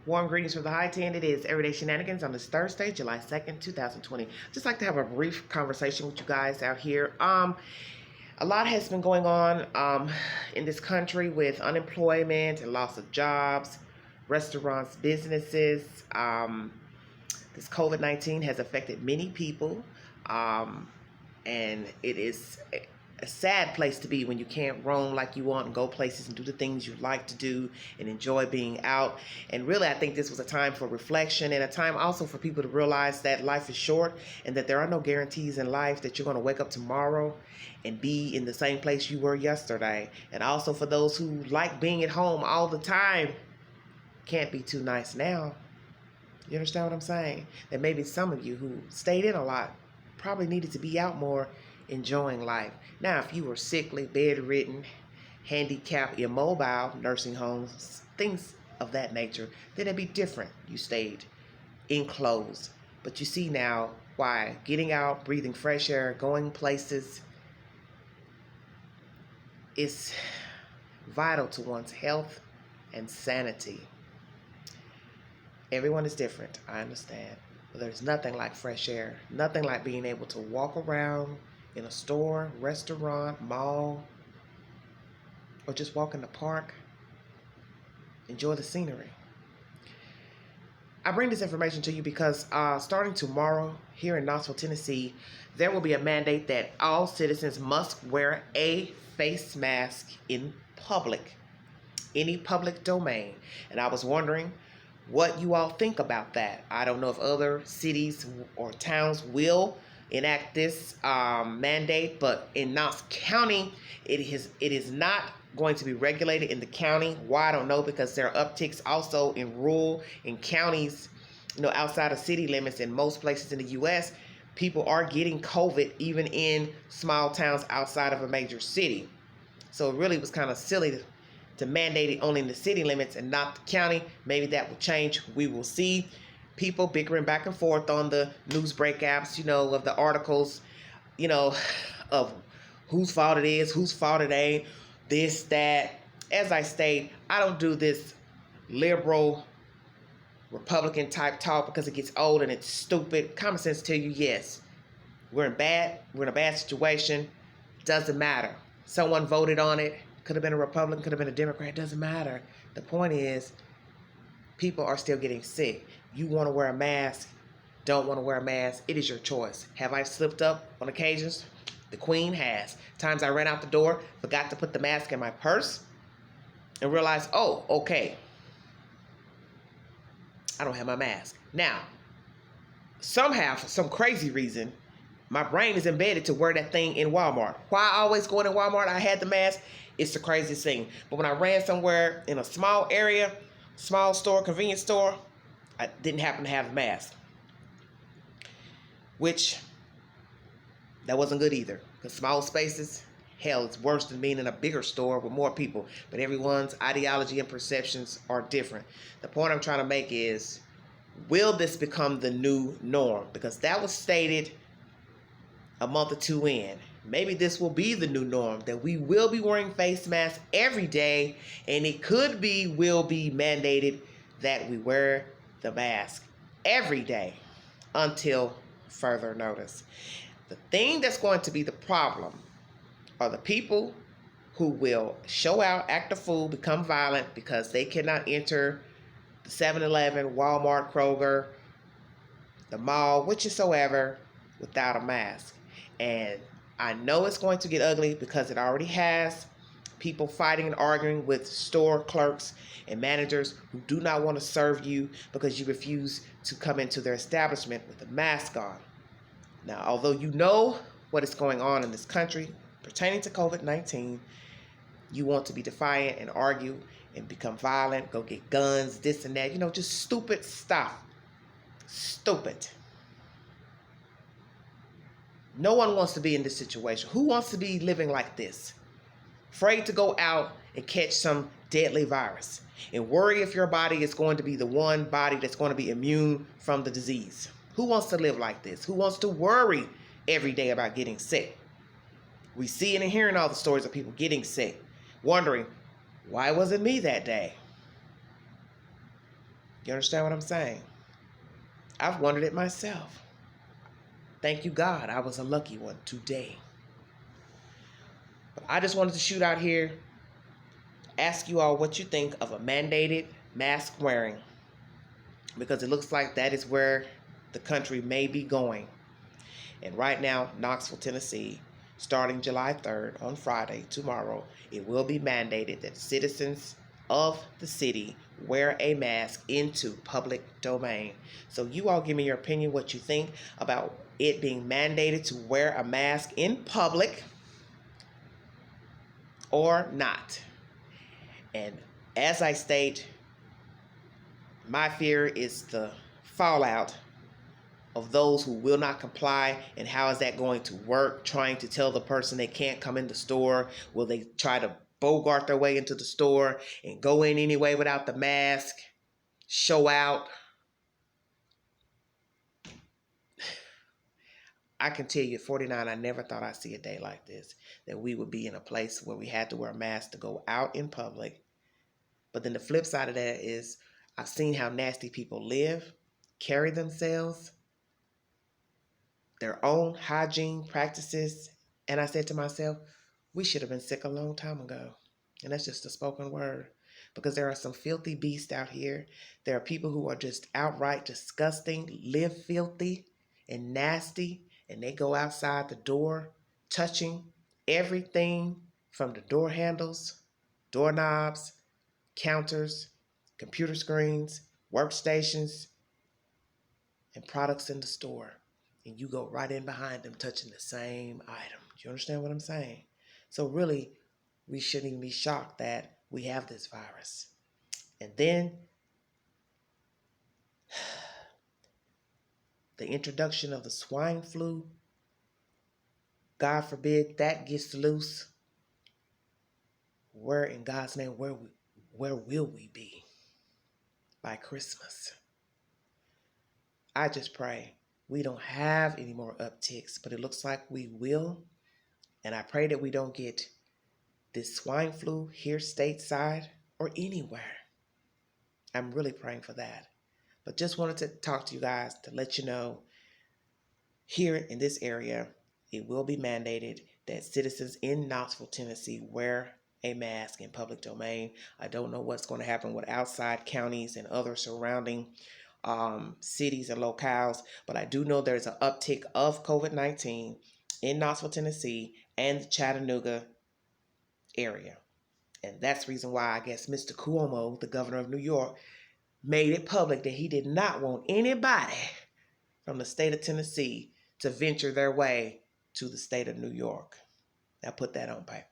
Warm greetings from the high 10. It is Everyday Shenanigans on this Thursday, July 2nd, 2020. Just like to have a brief conversation with you guys out here. A lot has been going on in this country with unemployment and loss of jobs, restaurants, businesses. This COVID-19 has affected many people, and it is a sad place to be when you can't roam like you want and go places and do the things you like to do and enjoy being out. And really, I think this was a time for reflection and a time also for people to realize that life is short and that there are no guarantees in life that you're going to wake up tomorrow and be in the same place you were yesterday. And also for those who like being at home all the time, can't be too nice now. You understand what I'm saying? That maybe some of you who stayed in a lot probably needed to be out more enjoying life. Now, if you were sickly, bedridden, handicapped, immobile, nursing homes, things of that nature, then it'd be different. You stayed enclosed. But you see now why getting out, breathing fresh air, going places is vital to one's health and sanity. Everyone is different, I understand. But there's nothing like fresh air. Nothing like being able to walk around in a store, restaurant, mall, or just walk in the park. Enjoy the scenery. I bring this information to you because starting tomorrow here in Knoxville, Tennessee, there will be a mandate that all citizens must wear a face mask in public, any public domain. And I was wondering what you all think about that. I don't know if other cities or towns will enact this mandate, but in Knox County, it is not going to be regulated in the county. Why? I don't know, because there are upticks also in rural and counties, outside of city limits. In most places in the U.S., people are getting COVID even in small towns outside of a major city. So it really was kind of silly to mandate it only in the city limits and not the county. Maybe that will change. We will see. People bickering back and forth on the news break apps, of the articles, of whose fault it is, whose fault it ain't, this, that. As I state, I don't do this liberal Republican type talk because it gets old and it's stupid. Common sense tell you, yes, we're in a bad situation. Doesn't matter. Someone voted on it. Could have been a Republican, could have been a Democrat. It doesn't matter. The point is, people are still getting sick. You want to wear a mask, don't want to wear a mask, it is your choice. Have I slipped up on occasions? The Queen has. Times I ran out the door, forgot to put the mask in my purse, and realized, oh, okay, I don't have my mask. Now, somehow, for some crazy reason, my brain is embedded to wear that thing in Walmart. Why I always go in Walmart, I had the mask, it's the craziest thing. But when I ran somewhere in a small area, small store, convenience store, I didn't happen to have a mask. Which, that wasn't good either. Because small spaces, hell, it's worse than being in a bigger store with more people. But everyone's ideology and perceptions are different. The point I'm trying to make is, will this become the new norm? Because that was stated a month or two in. Maybe this will be the new norm, that we will be wearing face masks every day, and it will be mandated that we wear the mask every day until further notice. The thing that's going to be the problem are the people who will show out, act a fool, become violent because they cannot enter the 7-Eleven, Walmart, Kroger, the mall, whichsoever, without a mask. And I know it's going to get ugly because it already has. People fighting and arguing with store clerks and managers who do not want to serve you because you refuse to come into their establishment with a mask on. Now, although you know what is going on in this country pertaining to COVID-19, you want to be defiant and argue and become violent, go get guns, this and that, just stupid stuff. Stupid. No one wants to be in this situation. Who wants to be living like this? Afraid to go out and catch some deadly virus and worry if your body is going to be the one body that's going to be immune from the disease. Who wants to live like this? Who wants to worry every day about getting sick? We see and hearing all the stories of people getting sick, wondering, why wasn't me that day? You understand what I'm saying? I've wondered it myself. Thank you, God. I was a lucky one today. But I just wanted to shoot out here, ask you all what you think of a mandated mask wearing, because it looks like that is where the country may be going. And right now, Knoxville, Tennessee, starting July 3rd on Friday, tomorrow, it will be mandated that citizens of the city wear a mask into public domain. So you all give me your opinion, what you think about it being mandated to wear a mask in public or not. And as I state, my fear is the fallout of those who will not comply, and how is that going to work? Trying to tell the person they can't come in the store. Will they try to bogart their way into the store and go in anyway without the mask? Show out? I can tell you at 49, I never thought I'd see a day like this, that we would be in a place where we had to wear a mask to go out in public. But then the flip side of that is I've seen how nasty people live, carry themselves, their own hygiene practices. And I said to myself, we should have been sick a long time ago. And that's just a spoken word. Because there are some filthy beasts out here. There are people who are just outright disgusting, live filthy and nasty. And they go outside the door, touching everything from the door handles, doorknobs, counters, computer screens, workstations, and products in the store. And you go right in behind them touching the same item. Do you understand what I'm saying? So really, we shouldn't even be shocked that we have this virus. And then the introduction of the swine flu, God forbid that gets loose. Where in God's name, where will we be by Christmas? I just pray we don't have any more upticks, but it looks like we will. And I pray that we don't get this swine flu here stateside or anywhere. I'm really praying for that. But just wanted to talk to you guys to let you know, here in this area, it will be mandated that citizens in Knoxville, Tennessee wear a mask in public domain. I don't know what's going to happen with outside counties and other surrounding cities and locales, but I do know there's an uptick of COVID-19 in Knoxville, Tennessee and the Chattanooga area. And that's the reason why I guess Mr. Cuomo, the governor of New York, made it public that he did not want anybody from the state of Tennessee to venture their way to the state of New York. Now put that on paper.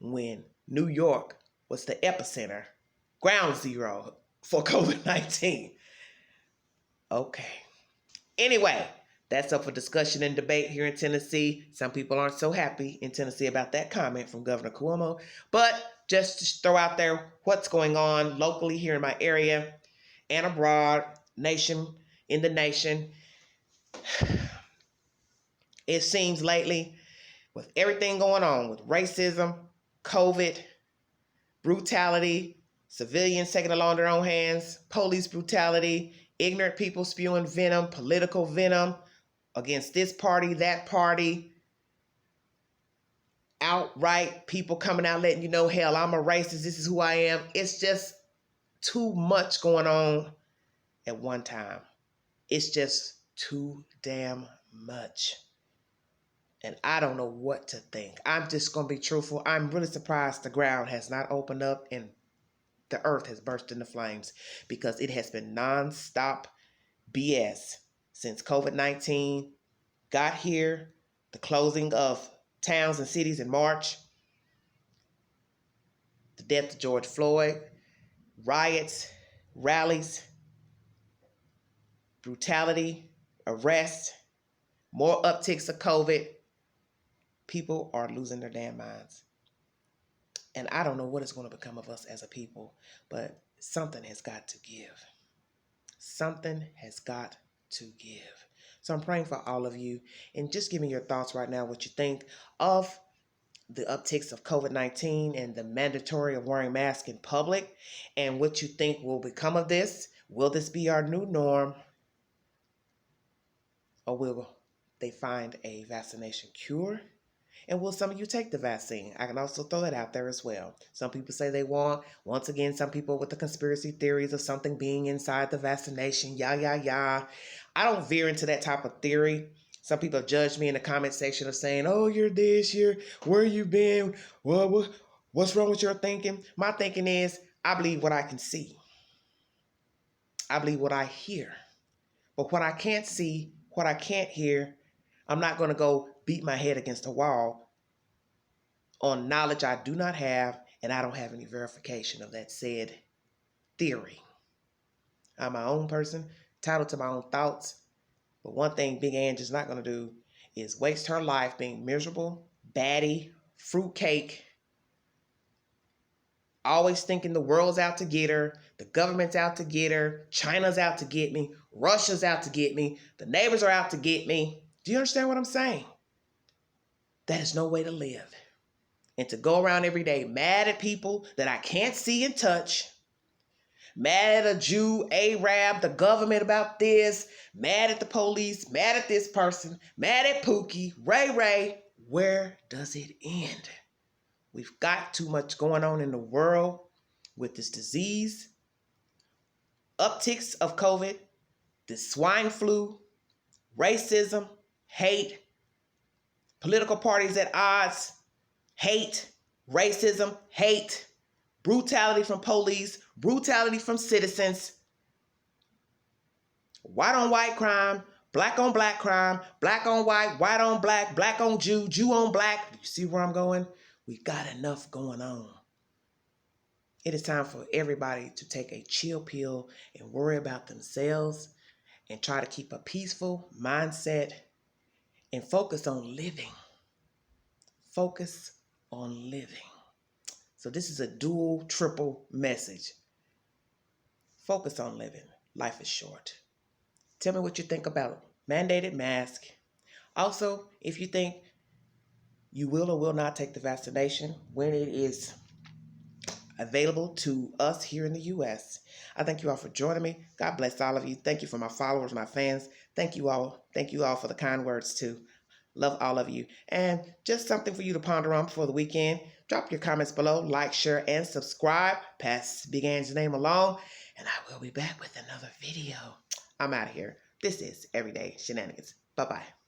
When New York was the epicenter, ground zero for COVID-19. Okay. Anyway, that's up for discussion and debate here in Tennessee. Some people aren't so happy in Tennessee about that comment from Governor Cuomo. But just to throw out there what's going on locally here in my area and abroad, in the nation. It seems lately, with everything going on with racism, COVID, brutality, civilians taking the law in their own hands, police brutality, ignorant people spewing venom, political venom against this party, that party, outright people coming out letting you know, hell, I'm a racist, this is who I am. It's just too much going on at one time. It's just too damn much. And I don't know what to think. I'm just going to be truthful. I'm really surprised the ground has not opened up and the earth has burst into flames, because it has been nonstop BS since COVID-19 got here, the closing of towns and cities in March, the death of George Floyd, riots, rallies, brutality, arrests, more upticks of COVID. People are losing their damn minds. And I don't know what is going to become of us as a people, but something has got to give. Something has got to give. So I'm praying for all of you, and just give me your thoughts right now, what you think of the upticks of COVID-19 and the mandatory of wearing masks in public, and what you think will become of this. Will this be our new norm, or will they find a vaccination cure? And will some of you take the vaccine? I can also throw that out there as well. Some people say they want, once again, some people with the conspiracy theories of something being inside the vaccination, yah. I don't veer into that type of theory. Some people judge me in the comment section of saying, oh, you're this, where you been? What's wrong with your thinking? My thinking is, I believe what I can see. I believe what I hear. But what I can't see, what I can't hear, I'm not going to go beat my head against a wall on knowledge I do not have, and I don't have any verification of that said theory. I'm my own person, entitled to my own thoughts. But one thing Big Ange is not going to do is waste her life being miserable, batty, fruitcake, always thinking the world's out to get her, the government's out to get her, China's out to get me, Russia's out to get me, the neighbors are out to get me. Do you understand what I'm saying? That is no way to live. And to go around every day mad at people that I can't see and touch, mad at a Jew, Arab, the government about this, mad at the police, mad at this person, mad at Pookie, Ray. Where does it end? We've got too much going on in the world with this disease, upticks of COVID, this swine flu, racism, hate, political parties at odds, hate, racism, hate, brutality from police, brutality from citizens, white on white crime, black on black crime, black on white on black, black on Jew, Jew on black. You see where I'm going? We got enough going on. It is time for everybody to take a chill pill and worry about themselves and try to keep a peaceful mindset and focus on living. Focus on living. So this is a dual, triple message. Focus on living. Life is short. Tell me what you think about mandated mask. Also, if you think you will or will not take the vaccination when it is available to us here in the U.S. I thank you all for joining me. God bless all of you. Thank you for my followers, my fans. Thank you all. Thank you all for the kind words too. Love all of you. And just something for you to ponder on before the weekend. Drop your comments below, like, share, and subscribe. Pass Big Ange's name along, and I will be back with another video. I'm out of here. This is Everyday Shenanigans. Bye-bye.